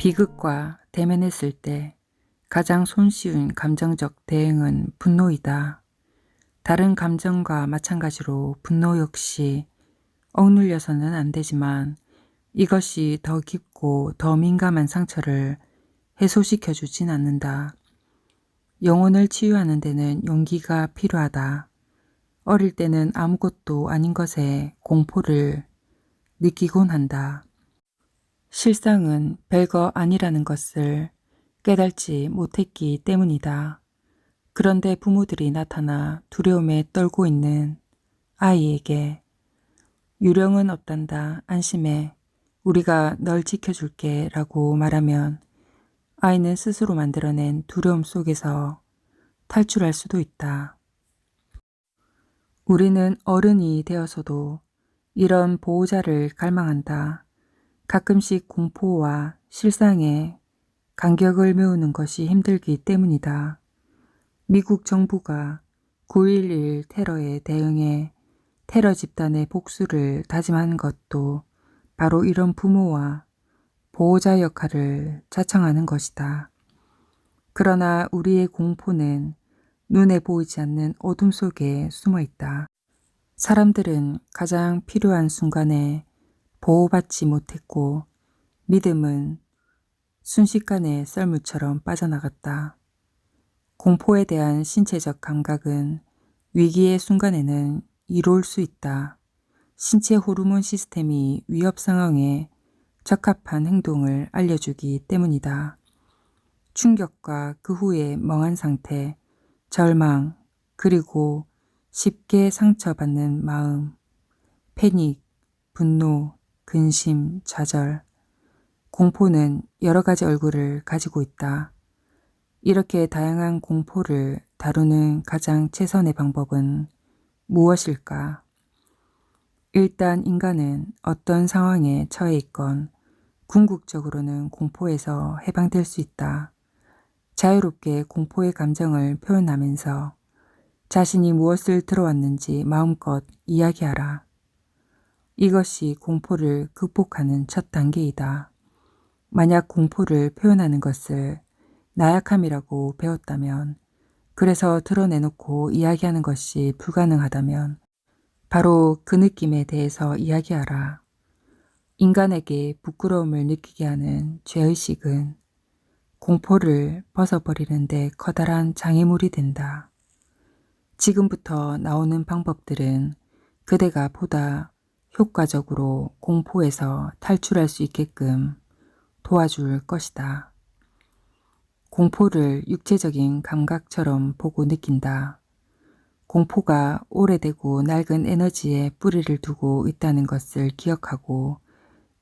비극과 대면했을 때 가장 손쉬운 감정적 대응은 분노이다. 다른 감정과 마찬가지로 분노 역시 억눌려서는 안 되지만 이것이 더 깊고 더 민감한 상처를 해소시켜 주진 않는다. 영혼을 치유하는 데는 용기가 필요하다. 어릴 때는 아무것도 아닌 것에 공포를 느끼곤 한다. 실상은 별거 아니라는 것을 깨달지 못했기 때문이다. 그런데 부모들이 나타나 두려움에 떨고 있는 아이에게 유령은 없단다. 안심해. 우리가 널 지켜줄게 라고 말하면 아이는 스스로 만들어낸 두려움 속에서 탈출할 수도 있다. 우리는 어른이 되어서도 이런 보호자를 갈망한다. 가끔씩 공포와 실상의 간격을 메우는 것이 힘들기 때문이다. 미국 정부가 9.11 테러에 대응해 테러 집단의 복수를 다짐하는 것도 바로 이런 부모와 보호자 역할을 자청하는 것이다. 그러나 우리의 공포는 눈에 보이지 않는 어둠 속에 숨어 있다. 사람들은 가장 필요한 순간에 보호받지 못했고 믿음은 순식간에 썰물처럼 빠져나갔다. 공포에 대한 신체적 감각은 위기의 순간에는 이로울 수 있다. 신체 호르몬 시스템이 위협 상황에 적합한 행동을 알려주기 때문이다. 충격과 그 후의 멍한 상태, 절망, 그리고 쉽게 상처받는 마음, 패닉, 분노, 근심, 좌절. 공포는 여러 가지 얼굴을 가지고 있다. 이렇게 다양한 공포를 다루는 가장 최선의 방법은 무엇일까? 일단 인간은 어떤 상황에 처해 있건 궁극적으로는 공포에서 해방될 수 있다. 자유롭게 공포의 감정을 표현하면서 자신이 무엇을 들어왔는지 마음껏 이야기하라. 이것이 공포를 극복하는 첫 단계이다. 만약 공포를 표현하는 것을 나약함이라고 배웠다면, 그래서 드러내놓고 이야기하는 것이 불가능하다면 바로 그 느낌에 대해서 이야기하라. 인간에게 부끄러움을 느끼게 하는 죄의식은 공포를 벗어버리는데 커다란 장애물이 된다. 지금부터 나오는 방법들은 그대가 보다 효과적으로 공포에서 탈출할 수 있게끔 도와줄 것이다. 공포를 육체적인 감각처럼 보고 느낀다. 공포가 오래되고 낡은 에너지에 뿌리를 두고 있다는 것을 기억하고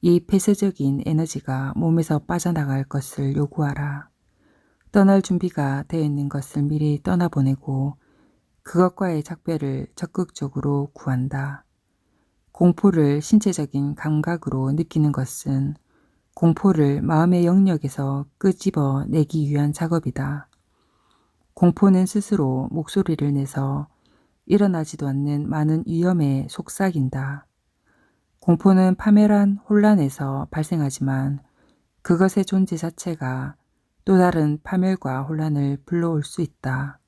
이 폐쇄적인 에너지가 몸에서 빠져나갈 것을 요구하라. 떠날 준비가 되어 있는 것을 미리 떠나보내고 그것과의 작별을 적극적으로 구한다. 공포를 신체적인 감각으로 느끼는 것은 공포를 마음의 영역에서 끄집어내기 위한 작업이다. 공포는 스스로 목소리를 내서 일어나지도 않는 많은 위험에 속삭인다. 공포는 파멸한 혼란에서 발생하지만 그것의 존재 자체가 또 다른 파멸과 혼란을 불러올 수 있다.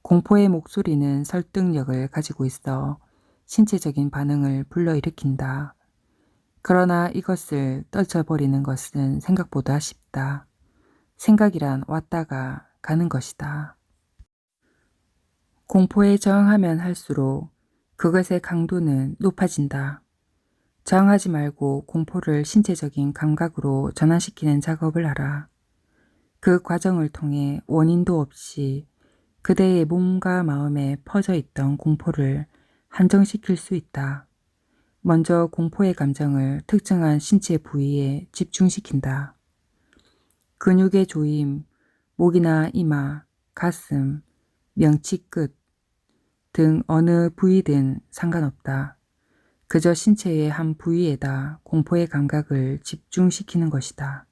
공포의 목소리는 설득력을 가지고 있어 신체적인 반응을 불러일으킨다. 그러나 이것을 떨쳐버리는 것은 생각보다 쉽다. 생각이란 왔다가 가는 것이다. 공포에 저항하면 할수록 그것의 강도는 높아진다. 저항하지 말고 공포를 신체적인 감각으로 전환시키는 작업을 하라. 그 과정을 통해 원인도 없이 그대의 몸과 마음에 퍼져 있던 공포를 한정시킬 수 있다. 먼저 공포의 감정을 특정한 신체 부위에 집중시킨다. 근육의 조임, 목이나 이마, 가슴, 명치 끝 등 어느 부위든 상관없다. 그저 신체의 한 부위에다 공포의 감각을 집중시키는 것이다.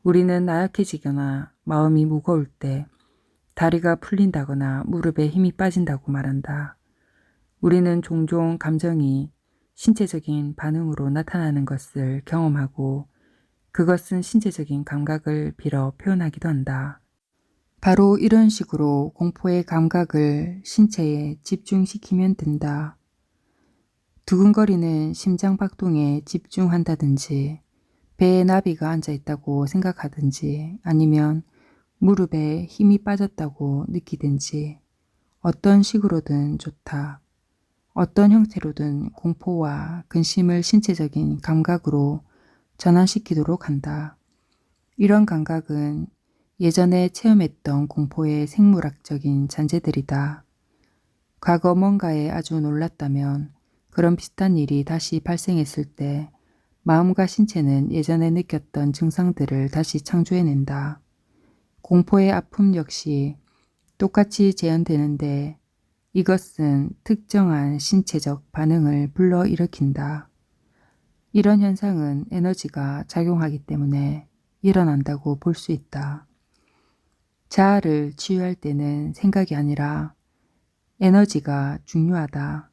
우리는 나약해지거나 마음이 무거울 때 다리가 풀린다거나 무릎에 힘이 빠진다고 말한다. 우리는 종종 감정이 신체적인 반응으로 나타나는 것을 경험하고 그것은 신체적인 감각을 빌어 표현하기도 한다. 바로 이런 식으로 공포의 감각을 신체에 집중시키면 된다. 두근거리는 심장박동에 집중한다든지, 배에 나비가 앉아있다고 생각하든지, 아니면 무릎에 힘이 빠졌다고 느끼든지, 어떤 식으로든 좋다. 어떤 형태로든 공포와 근심을 신체적인 감각으로 전환시키도록 한다. 이런 감각은 예전에 체험했던 공포의 생물학적인 잔재들이다. 과거 뭔가에 아주 놀랐다면 그런 비슷한 일이 다시 발생했을 때 마음과 신체는 예전에 느꼈던 증상들을 다시 창조해낸다. 공포의 아픔 역시 똑같이 재현되는데 이것은 특정한 신체적 반응을 불러일으킨다. 이런 현상은 에너지가 작용하기 때문에 일어난다고 볼 수 있다. 자아를 치유할 때는 생각이 아니라 에너지가 중요하다.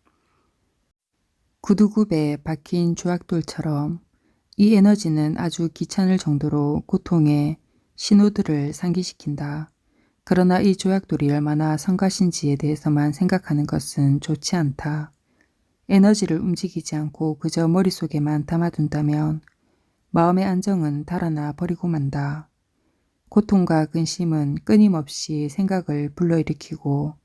구두굽에 박힌 조약돌처럼 이 에너지는 아주 귀찮을 정도로 고통의 신호들을 상기시킨다. 그러나 이 조약돌이 얼마나 성가신지에 대해서만 생각하는 것은 좋지 않다. 에너지를 움직이지 않고 그저 머릿속에만 담아둔다면 마음의 안정은 달아나 버리고 만다. 고통과 근심은 끊임없이 생각을 불러일으키고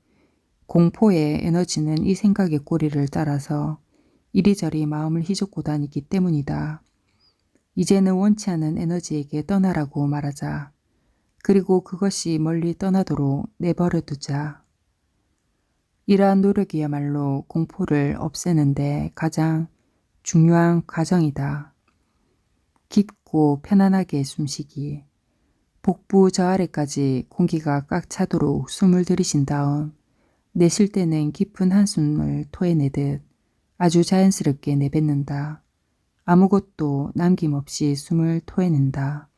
공포의 에너지는 이 생각의 꼬리를 따라서 이리저리 마음을 휘젓고 다니기 때문이다. 이제는 원치 않는 에너지에게 떠나라고 말하자. 그리고 그것이 멀리 떠나도록 내버려 두자. 이러한 노력이야말로 공포를 없애는데 가장 중요한 과정이다. 깊고 편안하게 숨쉬기. 복부 저 아래까지 공기가 꽉 차도록 숨을 들이신 다음 내쉴 때는 깊은 한숨을 토해내듯 아주 자연스럽게 내뱉는다. 아무것도 남김없이 숨을 토해낸다.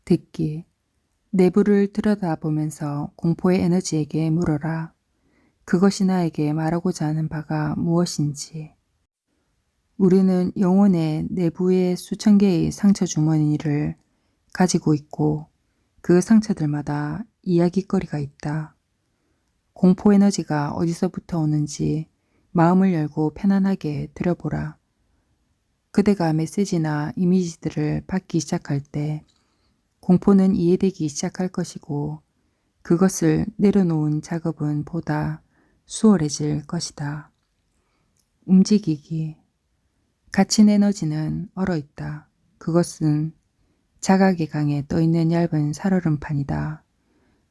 듣기. 내부를 들여다보면서 공포의 에너지에게 물어라. 그것이 나에게 말하고자 하는 바가 무엇인지. 우리는 영혼의 내부의 수천 개의 상처 주머니를 가지고 있고 그 상처들마다 이야기거리가 있다. 공포 에너지가 어디서부터 오는지 마음을 열고 편안하게 들여보라. 그대가 메시지나 이미지들을 받기 시작할 때 공포는 이해되기 시작할 것이고 그것을 내려놓은 작업은 보다 수월해질 것이다. 움직이기. 갇힌 에너지는 얼어있다. 그것은 자각의 강에 떠있는 얇은 살얼음판이다.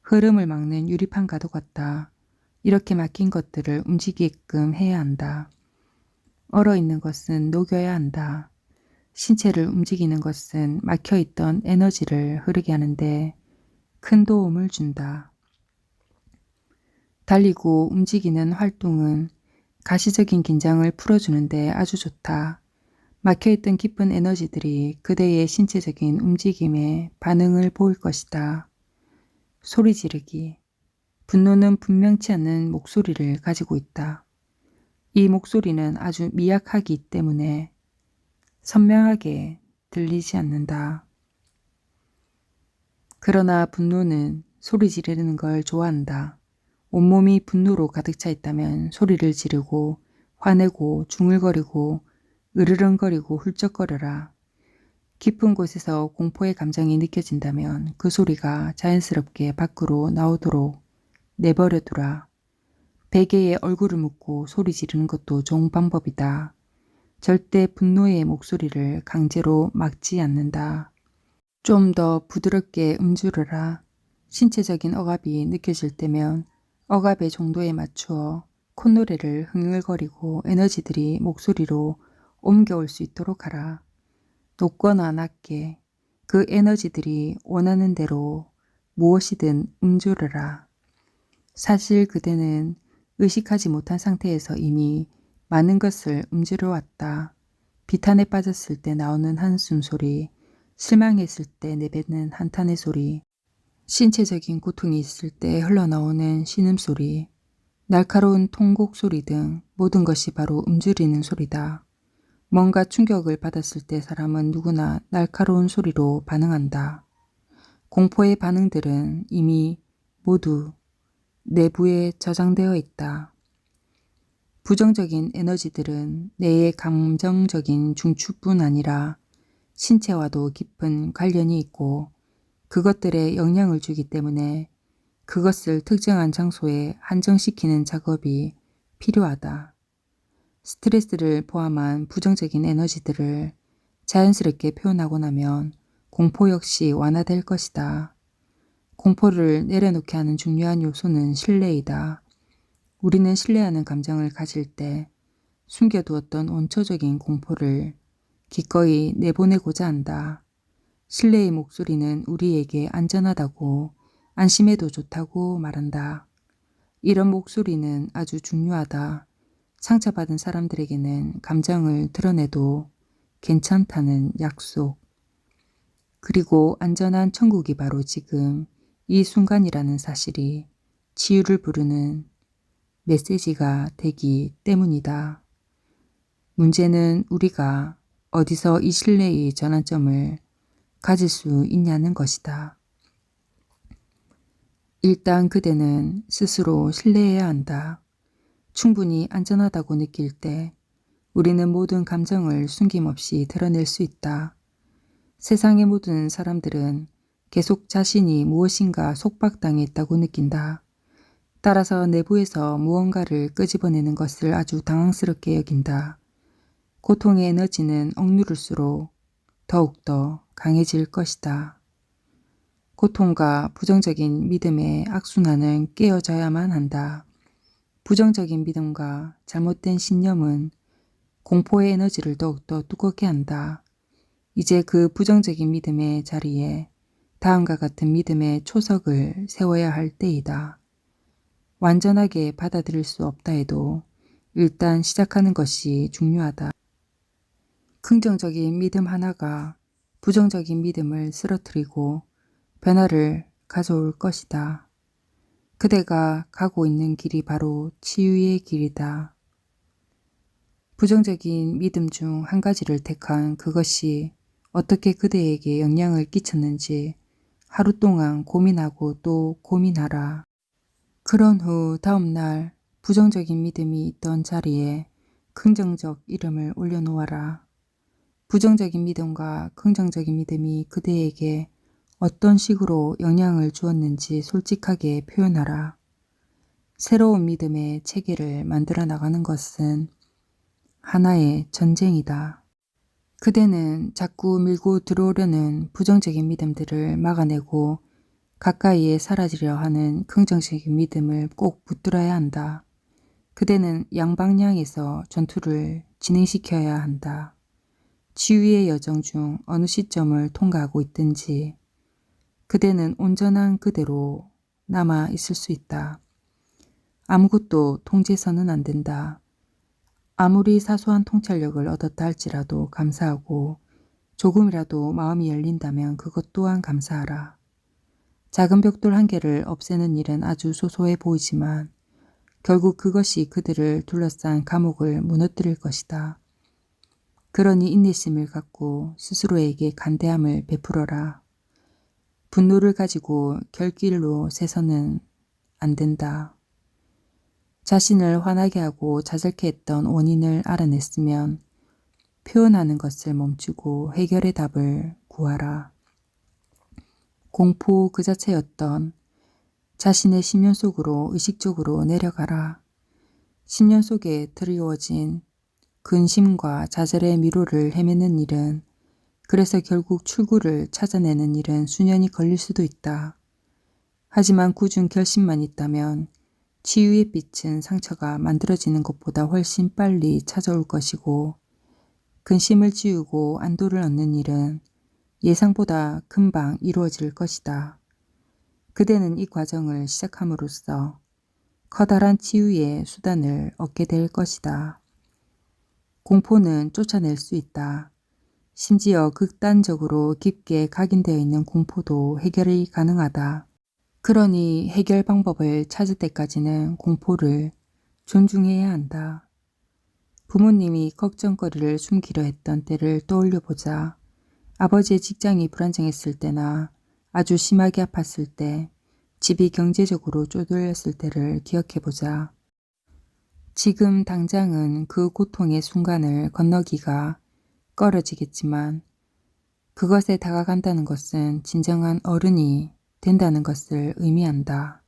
흐름을 막는 유리판과도 같다. 이렇게 막힌 것들을 움직이게끔 해야 한다. 얼어있는 것은 녹여야 한다. 신체를 움직이는 것은 막혀있던 에너지를 흐르게 하는데 큰 도움을 준다. 달리고 움직이는 활동은 가시적인 긴장을 풀어주는데 아주 좋다. 막혀있던 깊은 에너지들이 그대의 신체적인 움직임에 반응을 보일 것이다. 소리 지르기. 분노는 분명치 않는 목소리를 가지고 있다. 이 목소리는 아주 미약하기 때문에 선명하게 들리지 않는다. 그러나 분노는 소리 지르는 걸 좋아한다. 온몸이 분노로 가득 차 있다면 소리를 지르고 화내고 중얼거리고 으르렁거리고 훌쩍거려라. 깊은 곳에서 공포의 감정이 느껴진다면 그 소리가 자연스럽게 밖으로 나오도록 내버려두라. 베개에 얼굴을 묻고 소리 지르는 것도 좋은 방법이다. 절대 분노의 목소리를 강제로 막지 않는다. 좀 더 부드럽게 음주르라. 신체적인 억압이 느껴질 때면 억압의 정도에 맞추어 콧노래를 흥얼거리고 에너지들이 목소리로 옮겨올 수 있도록 하라. 높거나 낮게 그 에너지들이 원하는 대로 무엇이든 음주르라. 사실 그대는 의식하지 못한 상태에서 이미 많은 것을 음주려 왔다. 비탄에 빠졌을 때 나오는 한숨 소리, 실망했을 때 내뱉는 한탄의 소리, 신체적인 고통이 있을 때 흘러나오는 신음소리, 날카로운 통곡 소리 등 모든 것이 바로 음주리는 소리다. 뭔가 충격을 받았을 때 사람은 누구나 날카로운 소리로 반응한다. 공포의 반응들은 이미 모두 내부에 저장되어 있다. 부정적인 에너지들은 뇌의 감정적인 중추뿐 아니라 신체와도 깊은 관련이 있고 그것들에 영향을 주기 때문에 그것을 특정한 장소에 한정시키는 작업이 필요하다. 스트레스를 포함한 부정적인 에너지들을 자연스럽게 표현하고 나면 공포 역시 완화될 것이다. 공포를 내려놓게 하는 중요한 요소는 신뢰이다. 우리는 신뢰하는 감정을 가질 때 숨겨두었던 원초적인 공포를 기꺼이 내보내고자 한다. 신뢰의 목소리는 우리에게 안전하다고 안심해도 좋다고 말한다. 이런 목소리는 아주 중요하다. 상처받은 사람들에게는 감정을 드러내도 괜찮다는 약속. 그리고 안전한 천국이 바로 지금 이 순간이라는 사실이 치유를 부르는 메시지가 되기 때문이다. 문제는 우리가 어디서 이 신뢰의 전환점을 가질 수 있냐는 것이다. 일단 그대는 스스로 신뢰해야 한다. 충분히 안전하다고 느낄 때 우리는 모든 감정을 숨김없이 드러낼 수 있다. 세상의 모든 사람들은 계속 자신이 무엇인가 속박당해 있다고 느낀다. 따라서 내부에서 무언가를 끄집어내는 것을 아주 당황스럽게 여긴다. 고통의 에너지는 억누를수록 더욱더 강해질 것이다. 고통과 부정적인 믿음의 악순환은 깨어져야만 한다. 부정적인 믿음과 잘못된 신념은 공포의 에너지를 더욱더 두껍게 한다. 이제 그 부정적인 믿음의 자리에 다음과 같은 믿음의 초석을 세워야 할 때이다. 완전하게 받아들일 수 없다 해도 일단 시작하는 것이 중요하다. 긍정적인 믿음 하나가 부정적인 믿음을 쓰러뜨리고 변화를 가져올 것이다. 그대가 가고 있는 길이 바로 치유의 길이다. 부정적인 믿음 중 한 가지를 택한 그것이 어떻게 그대에게 영향을 끼쳤는지 하루 동안 고민하고 또 고민하라. 그런 후 다음날 부정적인 믿음이 있던 자리에 긍정적 이름을 올려놓아라. 부정적인 믿음과 긍정적인 믿음이 그대에게 어떤 식으로 영향을 주었는지 솔직하게 표현하라. 새로운 믿음의 체계를 만들어 나가는 것은 하나의 전쟁이다. 그대는 자꾸 밀고 들어오려는 부정적인 믿음들을 막아내고 가까이에 사라지려 하는 긍정적인 믿음을 꼭 붙들어야 한다. 그대는 양방향에서 전투를 진행시켜야 한다. 치유의 여정 중 어느 시점을 통과하고 있든지 그대는 온전한 그대로 남아 있을 수 있다. 아무것도 통제서는 안 된다. 아무리 사소한 통찰력을 얻었다 할지라도 감사하고 조금이라도 마음이 열린다면 그것 또한 감사하라. 작은 벽돌 한 개를 없애는 일은 아주 소소해 보이지만 결국 그것이 그들을 둘러싼 감옥을 무너뜨릴 것이다. 그러니 인내심을 갖고 스스로에게 간대함을 베풀어라. 분노를 가지고 결길로 새서는 안 된다. 자신을 화나게 하고 자절케 했던 원인을 알아냈으면 표현하는 것을 멈추고 해결의 답을 구하라. 공포 그 자체였던 자신의 심연 속으로 의식적으로 내려가라. 심연 속에 드리워진 근심과 좌절의 미로를 헤매는 일은 그래서 결국 출구를 찾아내는 일은 수년이 걸릴 수도 있다. 하지만 굳은 결심만 있다면 치유의 빛은 상처가 만들어지는 것보다 훨씬 빨리 찾아올 것이고 근심을 지우고 안도를 얻는 일은 예상보다 금방 이루어질 것이다. 그대는 이 과정을 시작함으로써 커다란 치유의 수단을 얻게 될 것이다. 공포는 쫓아낼 수 있다. 심지어 극단적으로 깊게 각인되어 있는 공포도 해결이 가능하다. 그러니 해결 방법을 찾을 때까지는 공포를 존중해야 한다. 부모님이 걱정거리를 숨기려 했던 때를 떠올려 보자. 아버지의 직장이 불안정했을 때나 아주 심하게 아팠을 때, 집이 경제적으로 쪼들렸을 때를 기억해 보자. 지금 당장은 그 고통의 순간을 건너기가 꺼려지겠지만 그것에 다가간다는 것은 진정한 어른이 된다는 것을 의미한다.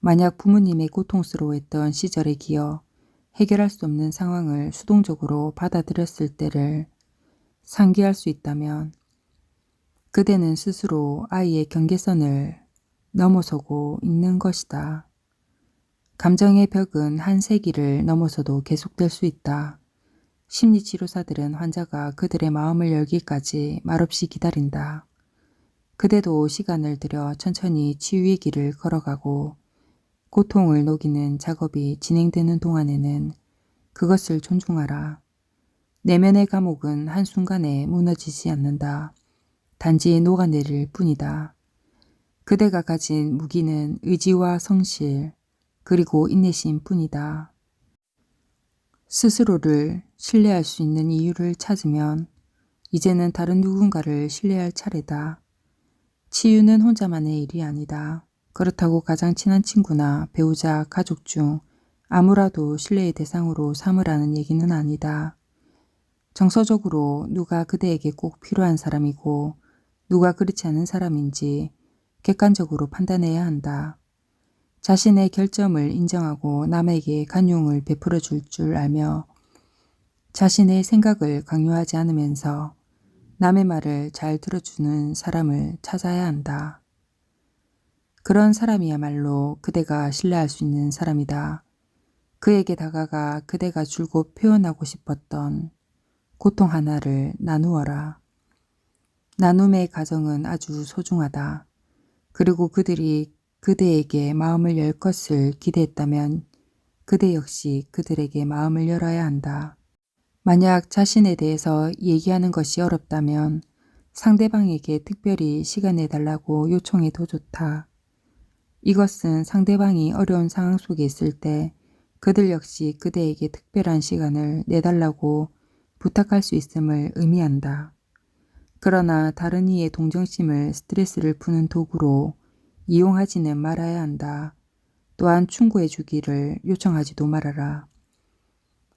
만약 부모님의 고통스러워했던 시절의 기억, 해결할 수 없는 상황을 수동적으로 받아들였을 때를 상기할 수 있다면 그대는 스스로 아이의 경계선을 넘어서고 있는 것이다. 감정의 벽은 한 세기를 넘어서도 계속될 수 있다. 심리치료사들은 환자가 그들의 마음을 열기까지 말없이 기다린다. 그대도 시간을 들여 천천히 치유의 길을 걸어가고 고통을 녹이는 작업이 진행되는 동안에는 그것을 존중하라. 내면의 감옥은 한순간에 무너지지 않는다. 단지 녹아내릴 뿐이다. 그대가 가진 무기는 의지와 성실, 그리고 인내심 뿐이다. 스스로를 신뢰할 수 있는 이유를 찾으면 이제는 다른 누군가를 신뢰할 차례다. 치유는 혼자만의 일이 아니다. 그렇다고 가장 친한 친구나 배우자, 가족 중 아무라도 신뢰의 대상으로 삼으라는 얘기는 아니다. 정서적으로 누가 그대에게 꼭 필요한 사람이고 누가 그렇지 않은 사람인지 객관적으로 판단해야 한다. 자신의 결점을 인정하고 남에게 관용을 베풀어 줄 줄 알며 자신의 생각을 강요하지 않으면서 남의 말을 잘 들어주는 사람을 찾아야 한다. 그런 사람이야말로 그대가 신뢰할 수 있는 사람이다. 그에게 다가가 그대가 줄곧 표현하고 싶었던 고통 하나를 나누어라. 나눔의 과정은 아주 소중하다. 그리고 그들이 그대에게 마음을 열 것을 기대했다면 그대 역시 그들에게 마음을 열어야 한다. 만약 자신에 대해서 얘기하는 것이 어렵다면 상대방에게 특별히 시간 내달라고 요청해도 좋다. 이것은 상대방이 어려운 상황 속에 있을 때 그들 역시 그대에게 특별한 시간을 내달라고 부탁할 수 있음을 의미한다. 그러나 다른 이의 동정심을 스트레스를 푸는 도구로 이용하지는 말아야 한다. 또한 충고해 주기를 요청하지도 말아라.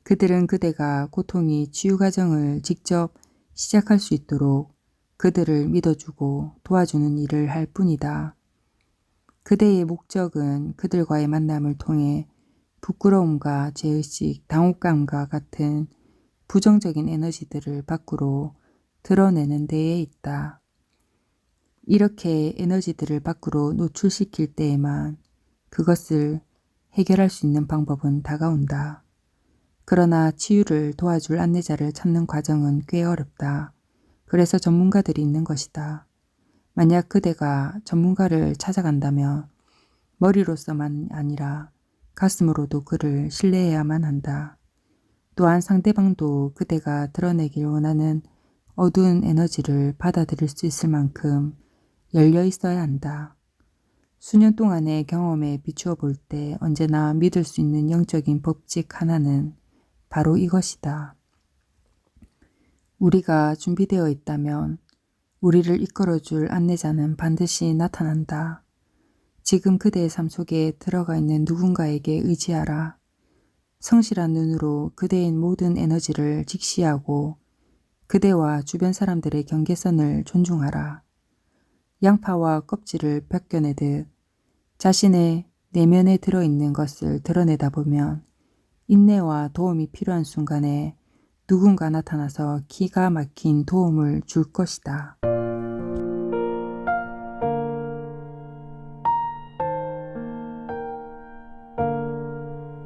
그들은 그대가 고통이 치유 과정을 직접 시작할 수 있도록 그들을 믿어주고 도와주는 일을 할 뿐이다. 그대의 목적은 그들과의 만남을 통해 부끄러움과 죄의식, 당혹감과 같은 부정적인 에너지들을 밖으로 드러내는 데에 있다. 이렇게 에너지들을 밖으로 노출시킬 때에만 그것을 해결할 수 있는 방법은 다가온다. 그러나 치유를 도와줄 안내자를 찾는 과정은 꽤 어렵다. 그래서 전문가들이 있는 것이다. 만약 그대가 전문가를 찾아간다면 머리로서만 아니라 가슴으로도 그를 신뢰해야만 한다. 또한 상대방도 그대가 드러내길 원하는 어두운 에너지를 받아들일 수 있을 만큼 열려 있어야 한다. 수년 동안의 경험에 비추어 볼 때 언제나 믿을 수 있는 영적인 법칙 하나는 바로 이것이다. 우리가 준비되어 있다면 우리를 이끌어줄 안내자는 반드시 나타난다. 지금 그대의 삶 속에 들어가 있는 누군가에게 의지하라. 성실한 눈으로 그대의 모든 에너지를 직시하고 그대와 주변 사람들의 경계선을 존중하라. 양파와 껍질을 벗겨내듯 자신의 내면에 들어있는 것을 드러내다 보면 인내와 도움이 필요한 순간에 누군가 나타나서 기가 막힌 도움을 줄 것이다.